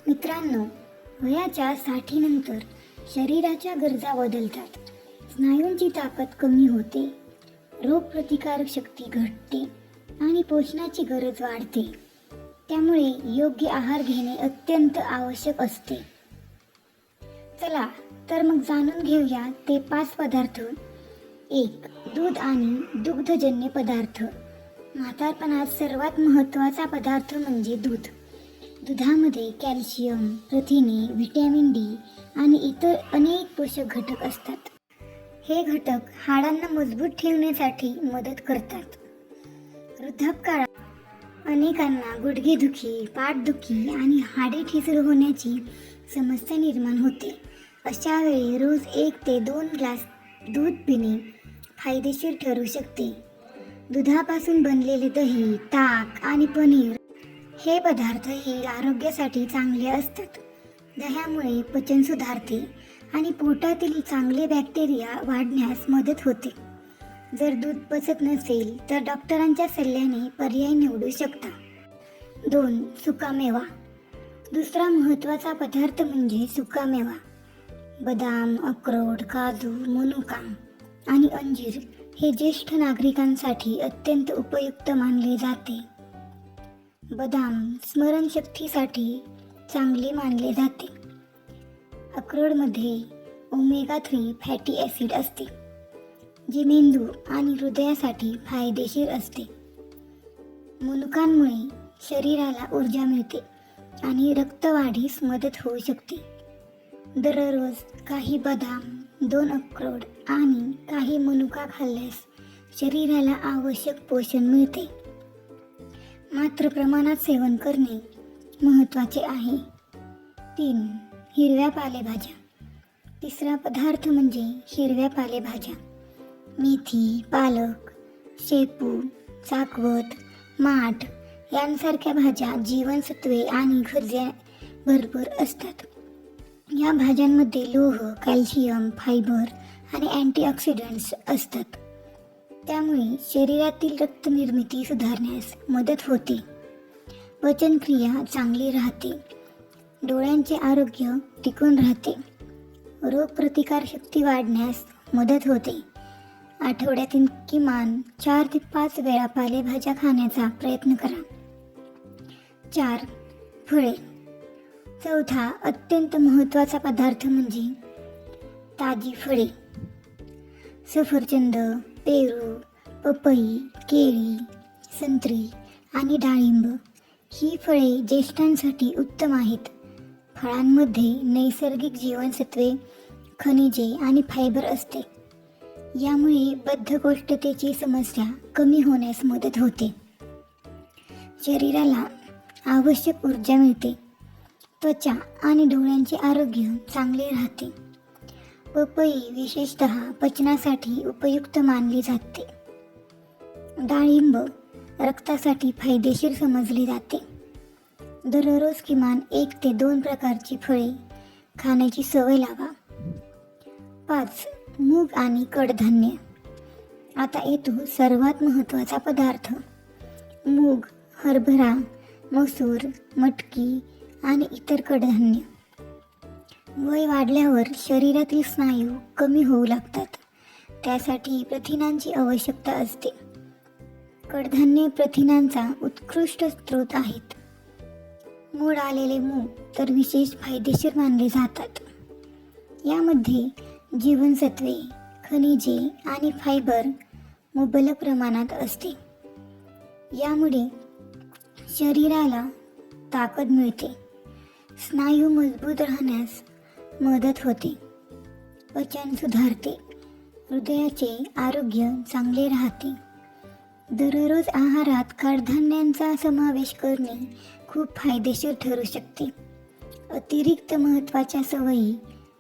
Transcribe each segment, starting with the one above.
मित्रांनो, वयाच्या 60नंतर शरीराच्या गरजा बदलतात. स्नायूंची ताकद कमी होते, रोगप्रतिकारक शक्ती घटते आणि पोषणाची गरज वाढते. त्यामुळे योग्य आहार घेणे अत्यंत आवश्यक असते. चला तर मग जाणून घेऊया ते 5 पदार्थ. 1. दूध आणि दुग्धजन्य पदार्थ. म्हातारपणात सर्वात महत्त्वाचा पदार्थ म्हणजे दूध. दुधामध्ये कॅल्शियम, प्रथिने, व्हिटॅमिन डी आणि इतर अनेक पोषक घटक असतात. हे घटक हाडांना मजबूत ठेवण्यासाठी मदत करतात. वृद्धापकाळात अनेकांना गुडघेदुखी, पाठदुखी आणि हाडे ठिसूळ होण्याची समस्या निर्माण होते. अशा वेळी रोज 1 ते 2 ग्लास दूध पिणे फायदेशीर ठरू शकते. दुधापासून बनलेले दही, ताक आणि पनीर हे पदार्थही आरोग्यासाठी चांगले असतात. दह्यामुळे पचन सुधारते आणि पोटातील चांगले बॅक्टेरिया वाढण्यास मदत होते. जर दूध पचत नसेल तर डॉक्टरांच्या सल्ल्याने पर्याय निवडू शकता. 2. सुकामेवा. दुसरा महत्त्वाचा पदार्थ म्हणजे सुकामेवा. बदाम, अक्रोड, काजू, मनुका आणि अंजीर हे ज्येष्ठ नागरिकांसाठी अत्यंत उपयुक्त मानले जाते. बदाम स्मरणशक्तीसाठी चांगले मानले जाते. अक्रोडमध्ये ओमेगा 3 फॅटी ॲसिड असते, जे मेंदू आणि हृदयासाठी फायदेशीर असते. मनुकांमुळे शरीराला ऊर्जा मिळते आणि रक्तवाढीस मदत होऊ शकते. दररोज काही बदाम, 2 अक्रोड आणि काही मनुका खाल्ल्यास शरीराला आवश्यक पोषण मिळते. मात्र प्रमाणात सेवन करणे महत्त्वाचे आहे. 3. हिरव्या पालेभाज्या. तिसरा पदार्थ म्हणजे हिरव्या पालेभाज्या. मेथी, पालक, शेपू, चाकवत, माठ यांसारख्या भाज्या जीवनसत्वे आणि खनिजे भरपूर असतात. या भाज्यांमध्ये लोह, कॅल्शियम, फायबर आणि अँटीऑक्सिडंट्स असतात. त्यामुळे शरीरातील रक्तनिर्मिती सुधारण्यास मदत होते. पचनक्रिया चांगली राहते. डोळ्यांचे आरोग्य टिकून राहते. रोगप्रतिकारशक्ती वाढण्यास मदत होते. आठवड्यातील किमान 4 ते 5 वेळा पालेभाज्या खाण्याचा प्रयत्न करा. 4. फळे. चौथा अत्यंत महत्त्वाचा पदार्थ म्हणजे ताजी फळे. सफरचंद, पेरू, पपई, केळी, संत्री आणि डाळिंब ही फळे ज्येष्ठांसाठी उत्तम आहेत. फळांमध्ये नैसर्गिक जीवनसत्वे, खनिजे आणि फायबर असते. यामुळे बद्धकोष्ठतेची समस्या कमी होण्यास मदत होते. शरीराला आवश्यक ऊर्जा मिळते. त्वचा आणि डोळ्यांचे आरोग्य चांगले राहते. पपई विशेषतः पचनासाठी उपयुक्त मानली जाते. डाळिंब रक्तासाठी फायदेशीर समजले जाते. दररोज किमान 1 ते 2 प्रकारची फळे खाण्याची सवय लावा. 5. मूग आणि कडधान्य. आता येतो सर्वात महत्त्वाचा पदार्थ. मूग, हरभरा, मसूर, मटकी आणि इतर कडधान्य. वय वाढल्यावर शरीरातील स्नायू कमी होऊ लागतात. त्यासाठी प्रथिनांची आवश्यकता असते. कडधान्ये प्रथिनांचा उत्कृष्ट स्रोत आहेत. मोड आलेले मूग तर विशेष फायदेशीर मानले जातात. यामध्ये जीवनसत्वे, खनिजे आणि फायबर मुबलक प्रमाणात असते. यामुळे शरीराला ताकद मिळते. स्नायू मजबूत राहण्यास मदत होते. पचन सुधारते. हृदयाचे आरोग्य चांगले राहते. दररोज आहारात कडधान्यांचा समावेश करणे खूप फायदेशीर ठरू शकते. अतिरिक्त महत्त्वाच्या सवयी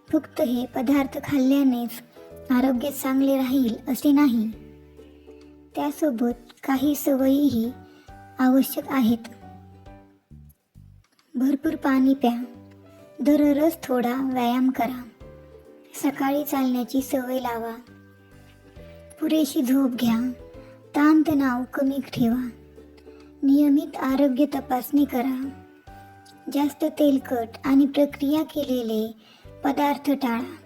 फक्त हे पदार्थ खाल्ल्यानेच आरोग्य चांगले राहील असे नाही. त्यासोबत काही सवयीही आवश्यक आहेत. भरपूर पाणी प्या. दररोज थोडा व्यायाम करा. सकाळी चालण्याची सवय लावा. पुरेशी झोप घ्या. ताणतणाव कमी ठेवा. नियमित आरोग्य तपासणी करा. जास्त तेलकट आणि प्रक्रिया केलेले पदार्थ टाळा.